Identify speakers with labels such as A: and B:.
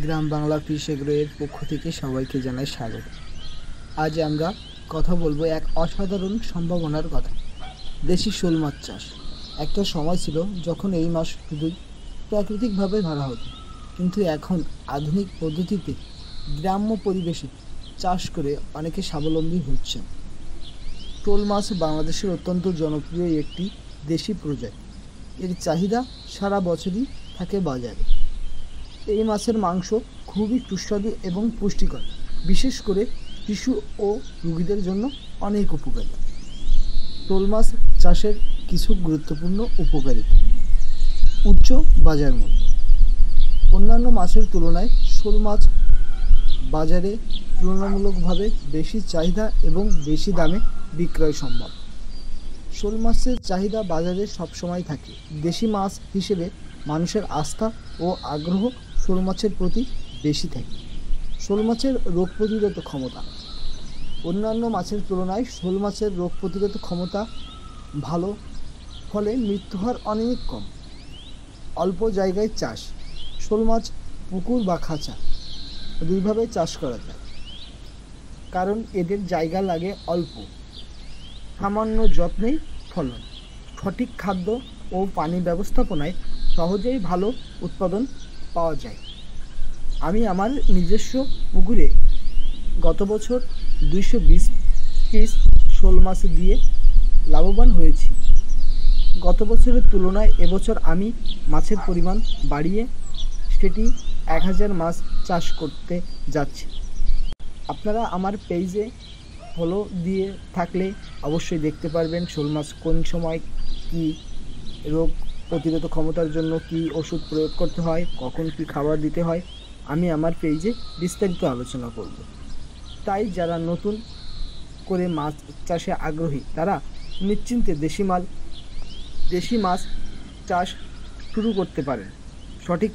A: গ্রাম Bangla fish এগ্রোয়ের পক্ষ থেকে সবাইকে জানাই স্বাগত। আজ আমরা কথা বলবো এক অসাধারণ সম্ভাবনার কথা, দেশি শোল মাছ চাষ। একটা সময় ছিল যখন এই মাছ শুধুই প্রাকৃতিকভাবে ধরা হতো, কিন্তু এখন আধুনিক পদ্ধতিতে গ্রাম্য পরিবেশে চাষ করে অনেকে স্বাবলম্বী হচ্ছেন। শোল মাছ বাংলাদেশের অত্যন্ত জনপ্রিয় একটি দেশি প্রজাতি। এর চাহিদা সারা বছরই থাকে বাজারে। এই মাছের মাংস খুবই সুস্বাদু এবং পুষ্টিকর, বিশেষ করে শিশু ও রোগীদের জন্য অনেক উপকারী। শোল মাছ চাষের কিছু গুরুত্বপূর্ণ উপকারিতা। উচ্চ বাজার মূল্য। অন্যান্য মাছের তুলনায় শোল মাছ বাজারে তুলনামূলকভাবে বেশি চাহিদা এবং বেশি দামে বিক্রয় সম্ভব। শোল মাছের চাহিদা বাজারে সবসময় থাকে। দেশি মাছ হিসেবে মানুষের আস্থা ও আগ্রহ শোল মাছের প্রতি বেশি থাকে। শোল মাছের রোগ প্রতিরোধ ক্ষমতা। অন্যান্য মাছের তুলনায় শোল মাছের রোগ প্রতিরোধ ক্ষমতা ভালো, ফলে মৃত্যু হার অনেক কম। অল্প জায়গায় চাষ। শোল মাছ পুকুর বা খাঁচা দুইভাবে চাষ করা যায়, কারণ এদের জায়গা লাগে অল্প। সামান্য যত্নেই ফলন। সঠিক খাদ্য ও পানি ব্যবস্থাপনায় সহজেই ভালো উৎপাদন পাওয়া যায়। আমি আমার নিজস্ব পুকুরে গত বছর 220 পিস শোল মাছ দিয়ে লাভবান হয়েছি। গত বছরের তুলনায় এবছর আমি মাছের পরিমাণ বাড়িয়ে সেটি 1000 মাছ চাষ করতে যাচ্ছি। আপনারা আমার পেজে ফলো দিয়ে থাকলে অবশ্যই দেখতে পারবেন শোল মাছ কোন সময় কী রোগ প্রতিরোধ ক্ষমতার জন্য কী ওষুধ প্রয়োগ করতে হয়, কখন কী খাবার দিতে হয়, আমি আমার পেজে বিস্তারিত আলোচনা করব। তাই যারা নতুন করে মাছ চাষে আগ্রহী তারা নিশ্চিন্তে দেশি মাছ চাষ শুরু করতে পারেন। সঠিক